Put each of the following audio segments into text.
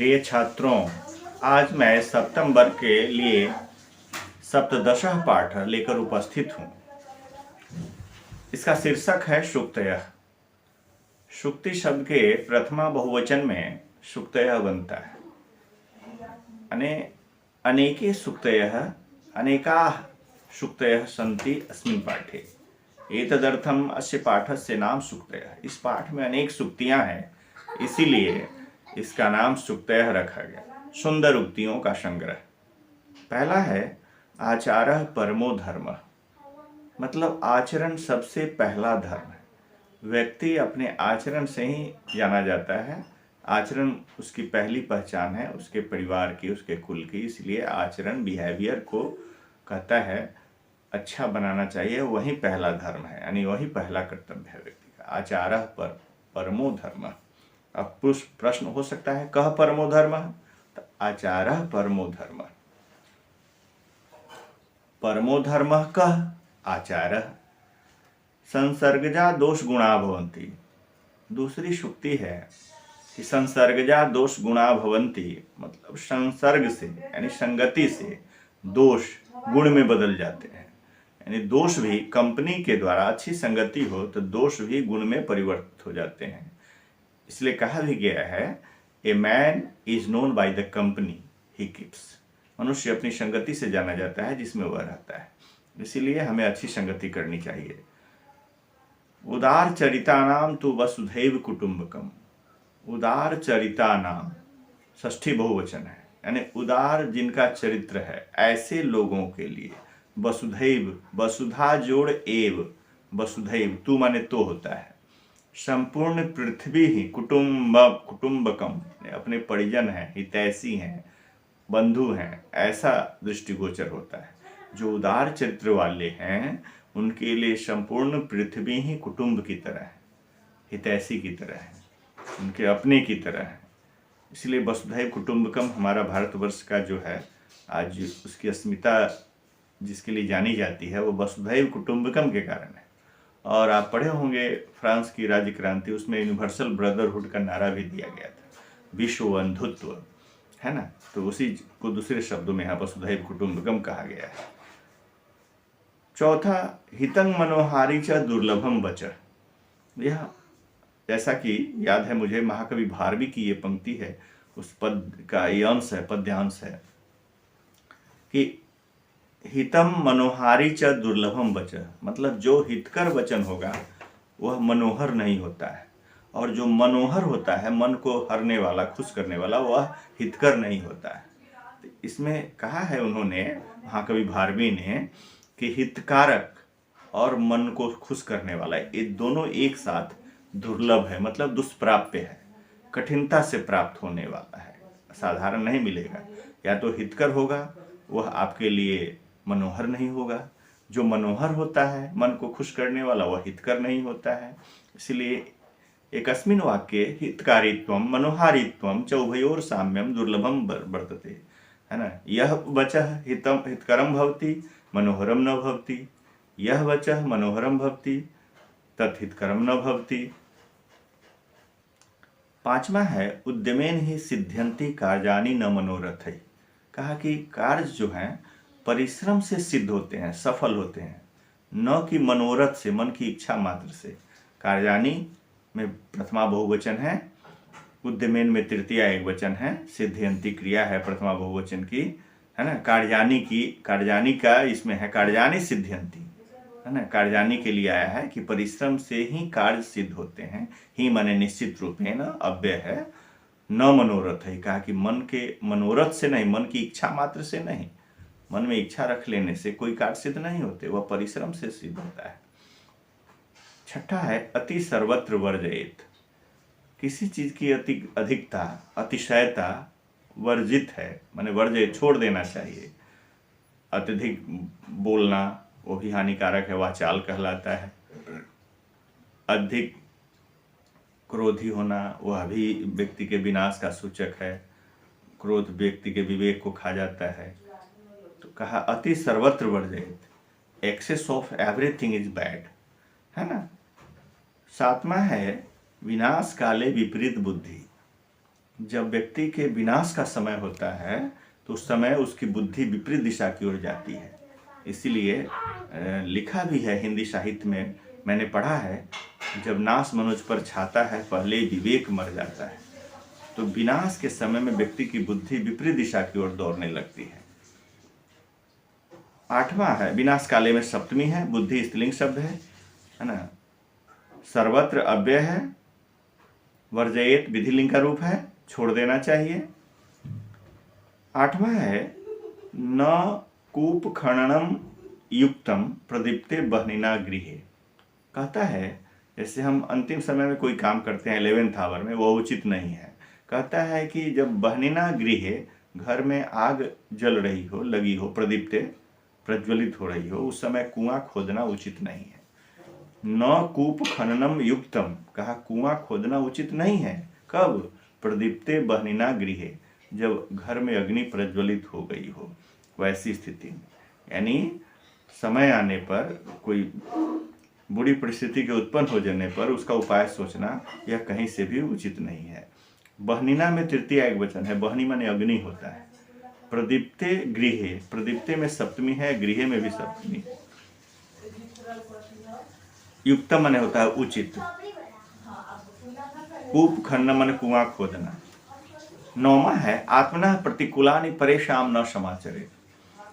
प्रिय छात्रों, आज मैं सप्तम वर्ग के लिए सप्तदशः पाठ लेकर उपस्थित हूँ। इसका शीर्षक है शुक्तयः। शुक्ति शब्द के प्रथमा बहुवचन में शुक्तयः बनता है। अनेके शुक्तयः अनेकाः शुक्तयः सन्ति अस्मिन् पाठे। एतदर्थम् अस्य पाठस्य नाम शुक्तयः। इस पाठ में अनेक शुक्तियाँ हैं, इसीलिए इसका नाम शुक्तयः रखा गया। सुंदर उक्तियों का संग्रह। पहला है आचारः परमो धर्मः, मतलब आचरण सबसे पहला धर्म है। व्यक्ति अपने आचरण से ही जाना जाता है। आचरण उसकी पहली पहचान है, उसके परिवार की, उसके कुल की। इसलिए आचरण, बिहेवियर को कहता है अच्छा बनाना चाहिए, वही पहला धर्म है, यानी वही पहला कर्तव्य है व्यक्ति का। आचारः परमो धर्मः। अब प्रश्न हो सकता है कह परमो धर्मः, तो आचारः परमो धर्मः। परमो धर्मः कः आचारः। संसर्गजा दोष गुणा भवन्ति। दूसरी शुक्ति है कि संसर्गजा दोष गुणा भवन्ति, मतलब संसर्ग से यानी संगति से दोष गुण में बदल जाते हैं। यानी दोष भी कंपनी के द्वारा अच्छी संगति हो तो दोष भी गुण में परिवर्तित हो जाते हैं। इसलिए कहा भी गया है a man is known by the company he keeps. मनुष्य अपनी संगति से जाना जाता है जिसमें वह रहता है। इसीलिए हमें अच्छी संगति करनी चाहिए। उदार चरितानाम तो वसुधैव कुटुंबकम। उदार चरितानाम षष्ठी बहुवचन है, यानी उदार जिनका चरित्र है ऐसे लोगों के लिए वसुधैव, वसुधा जोड़ एव, वसुधैव तू माने तो होता है। संपूर्ण पृथ्वी ही कुटुंबकम, अपने परिजन हैं, हितैषी हैं, बंधु हैं, ऐसा दृष्टिगोचर होता है। जो उदार चरित्र वाले हैं उनके लिए संपूर्ण पृथ्वी ही कुटुंब की तरह है, हितैषी की तरह है, उनके अपने की तरह है। इसलिए वसुधैव कुटुंबकम हमारा भारतवर्ष का जो है आज उसकी अस्मिता जिसके लिए जानी जाती है वो वसुधैव कुटुंबकम के कारण है। और आप पढ़े होंगे फ्रांस की राज्य क्रांति, उसमें यूनिवर्सल ब्रदरहुड का नारा भी दिया गया था, विश्व बंधुत्व, है ना। तो उसी को दूसरे शब्दों में यहाँ वसुधैव कुटुंबकम कहा गया है। चौथा हितं मनोहारी च दुर्लभम वचः। यह जैसा कि याद है मुझे, महाकवि भारवी की ये पंक्ति है, उस पद का ये अंश है, पद्यांश है कि हितम मनोहारी च दुर्लभम वचः, मतलब जो हितकर वचन होगा वह मनोहर नहीं होता है, और जो मनोहर होता है, मन को हरने वाला, खुश करने वाला, वह हितकर नहीं होता है। तो इसमें कहा है उन्होंने, महाकवि भारवी ने, कि हितकारक और मन को खुश करने वाला ये दोनों एक साथ दुर्लभ है, मतलब दुष्प्राप्य है, कठिनता से प्राप्त होने वाला है, साधारण नहीं मिलेगा। या तो हितकर होगा वह आपके लिए मनोहर नहीं होगा, जो मनोहर होता है, मन को खुश करने वाला, वह हितकर नहीं होता है। इसलिए एकस्मिन् वाक्ये हितकारित्वं मनोहारित्वं च उभयोर साम्यम दुर्लभम वर्तते, है ना। यह वचः हितकरम भवति मनोहरम न भवति, यह वचः मनोहरम भवति तत् हितकरम न भवति। पांचवा है उद्यमेन ही सिद्ध्यन्ति कार्याणि न मनोरथै। कहा कि कार्य जो हैं परिश्रम से सिद्ध होते हैं, सफल होते हैं, न कि मनोरथ से, मन की इच्छा मात्र से। कार्याणि में प्रथमा बहुवचन है, उद्यमेन में तृतीया एक वचन है, सिद्ध्यन्ति क्रिया है प्रथमा बहुवचन की, है ना। कार्याणि की, कार्याणि का इसमें है कार्याणि सिद्ध्यन्ति, है ना। कार्याणि के लिए आया है कि परिश्रम से ही कार्य सिद्ध होते हैं। ही माने निश्चित रूप में, न अव्यय है, न मनोरथ है। कहा कि मन के मनोरथ से नहीं, मन की इच्छा मात्र से नहीं, मन में इच्छा रख लेने से कोई कार्य सिद्ध नहीं होते, वह परिश्रम से सिद्ध होता है। छठा है अति सर्वत्र वर्जयेत। किसी चीज की अधिकता, अतिशयता वर्जित है, माने वर्जय, छोड़ देना चाहिए। अत्यधिक बोलना वो भी हानिकारक है, वाचाल कहलाता है। अधिक क्रोधी होना वह भी व्यक्ति के विनाश का सूचक है। क्रोध व्यक्ति के विवेक को खा जाता है। तो कहा अति सर्वत्र वर्जयेत, excess of everything is bad, है ना। सातवां है विनाश काले विपरीत बुद्धि। जब व्यक्ति के विनाश का समय होता है तो उस समय उसकी बुद्धि विपरीत दिशा की ओर जाती है। इसीलिए लिखा भी है हिंदी साहित्य में, मैंने पढ़ा है, जब नाश मनुज पर छाता है पहले विवेक मर जाता है। तो विनाश के समय में व्यक्ति की बुद्धि विपरीत दिशा की ओर दौड़ने लगती है। 8वां है विनाश काले में सप्तमी है, बुद्धि स्त्रीलिंग शब्द है ना। सर्वत्र अव्यय है, वर्जयेत विधिलिंग का रूप है, छोड़ देना चाहिए। 8वां है न कूप खननम युक्तम प्रदीप्ते बहनिना गृहे। कहता है जैसे हम अंतिम समय में कोई काम करते हैं 11th आवर में, वो उचित नहीं है। कहता है कि जब बहनिना गृहे, घर में आग जल रही हो, लगी हो, प्रदीप्ते प्रज्वलित हो रही हो, उस समय कुआं खोदना उचित नहीं है। न कूप खननम युक्तम, कहा कुआं खोदना उचित नहीं है। कब? प्रदीप्ते बहनिना गृहे, जब घर में अग्नि प्रज्वलित हो गई हो, वैसी स्थिति में। यानी समय आने पर कोई बुरी परिस्थिति के उत्पन्न हो जाने पर उसका उपाय सोचना यह कहीं से भी उचित नहीं है। बहनिना में तृतीया एक वचन है, बहनी माने अग्नि होता है। प्रदीप्ते गृहे, प्रदीप्ते में सप्तमी है, गृहे में भी सप्तमी। युक्त माने होता है उचित। कूप खनन माने कुआं खोदना। 9वां है आत्मना प्रतिकूलानि परेशान न समाचरे।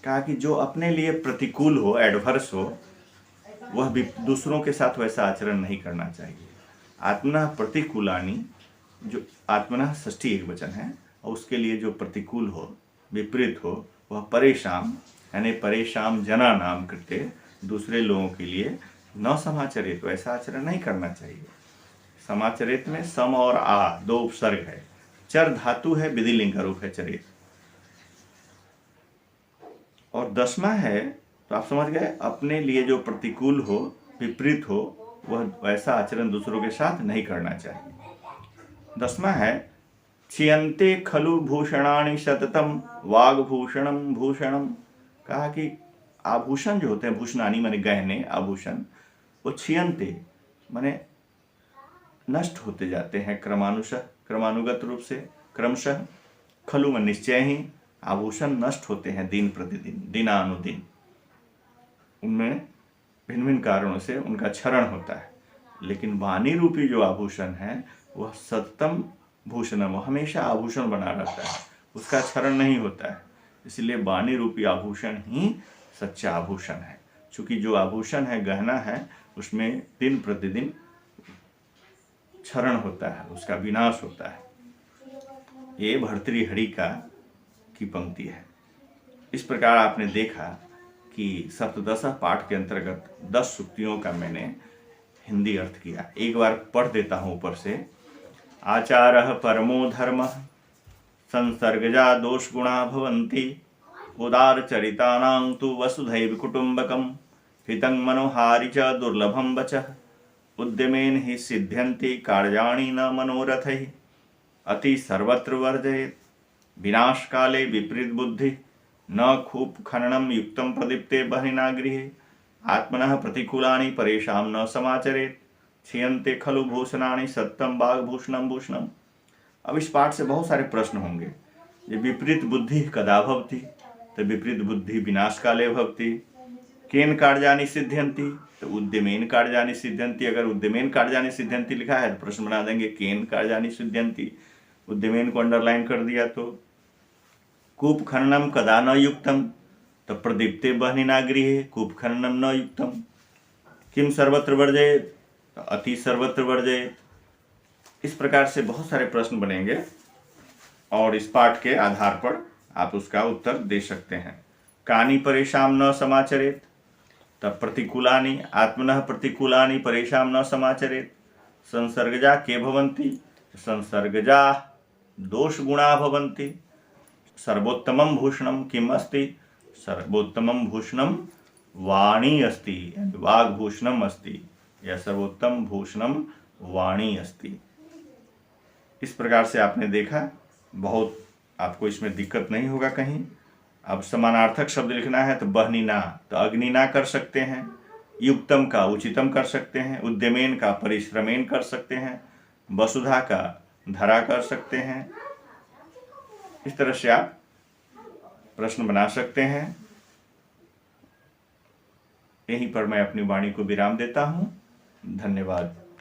कहा कि जो अपने लिए प्रतिकूल हो, एडवर्स हो, वह भी दूसरों के साथ वैसा आचरण नहीं करना चाहिए। आत्मना प्रतिकूलानि, जो आत्मना षष्ठी एक वचन है, और उसके लिए जो प्रतिकूल हो, विपरीत हो, वह परेशान यानी परेशान जना नाम करते दूसरे लोगों के लिए न समाचरित, वैसा आचरण नहीं करना चाहिए। समाचरित में सम और आ दो उपसर्ग है, चर धातु है, विधिलिंग का रूप है चरित। और 10वां है तो आप समझ गए, अपने लिए जो प्रतिकूल हो, विपरीत हो, वह वैसा आचरण दूसरों के साथ नहीं करना चाहिए। 10वां है छियन्ते खलु भूषणानि सततम वाग्भूषणम भूषणम। कहा कि आभूषण जो होते हैं, भूषणानि माने गहने, आभूषण, वो छियन्ते माने नष्ट होते जाते हैं क्रमानुगत रूप से, क्रमशः। खलु में निश्चय ही, आभूषण नष्ट होते हैं दिन प्रतिदिन, दिनानुदिन, उनमें भिन्न भिन्न कारणों से उनका क्षरण होता है। लेकिन वाणी रूपी जो आभूषण है वह सततम भूषणम, हमेशा आभूषण बना रहता है, उसका क्षरण नहीं होता है। इसलिए वाणी रूपी आभूषण ही सच्चा आभूषण है। चूंकि जो आभूषण है, गहना है, उसमें दिन प्रतिदिन क्षरण होता है, उसका विनाश होता है। ये भर्तृहरि की पंक्ति है। इस प्रकार आपने देखा कि सप्तदश पाठ के अंतर्गत 10 सूक्तियों का मैंने हिंदी अर्थ किया। एक बार पढ़ देता हूँ ऊपर से। आचारः परमो धर्मः संसर्गजा दोष गुणा भवन्ति उदारचरितानां तु वसुधैव कुटुम्बकम् हितं मनोहारि च दुर्लभं वचः उद्यमेन हि सिद्ध्यन्ति कार्याणि न मनोरथैः अति सर्वत्र वर्जयेत् विनाश काले विपरीत बुद्धि न खूप खननम युक्तम प्रदीप्ते बहनिना गृहे आत्मनः प्रतिकूलानि परेशान न समाचरेत् छियन्ते खलु भूषणानि सत्यम वाग्भूषणम भूषणम। अब इस पाठ से बहुत सारे प्रश्न होंगे। ये विपरीत बुद्धि कदा भवति, तो विपरीत बुद्धि विनाश काले भवति। केन कार्याणि सिद्ध्यन्ति, तो उद्यमेन कार्याणि सिद्ध्यन्ति। अगर उद्यमेन कार्याणि सिद्ध्यन्ति लिखा है तो प्रश्न बना देंगे केन कार्याणि सिद्ध्यन्ति, उद्यमेन को अंडरलाइन कर दिया। तो कूप खननम कदा न युक्तम, तो प्रदीप्ते बहनिना गृहे कूप खननम न युक्तम। किम सर्वत्र वर्जयेत्, तो अति सर्वत्र वर्जयेत्। इस प्रकार से बहुत सारे प्रश्न बनेंगे और इस पाठ के आधार पर आप उसका उत्तर दे सकते हैं। कानि परेशान न समाचरेत्, तब प्रतिकूलानि आत्मनः प्रतिकूलानि परेशान न समाचरेत्। संसर्गजा के भवन्ति, संसर्गजा दोष गुणा भवन्ति। सर्वोत्तमं भूषणं किम अस्ति, सर्वोत्तमं भूषणं वाणी अस्ति, वाग्भूषणम अस्ति, या सर्वोत्तम भूषणम वाणी अस्ति। इस प्रकार से आपने देखा, बहुत आपको इसमें दिक्कत नहीं होगा कहीं। अब समानार्थक शब्द लिखना है तो बहनिना, तो अग्निना कर सकते हैं, युक्तम का उचितम कर सकते हैं, उद्यमेन का परिश्रमेन कर सकते हैं, वसुधा का धरा कर सकते हैं, इस तरह से आप प्रश्न बना सकते हैं। यहीं पर मैं अपनी वाणी को विराम देता हूँ। धन्यवाद।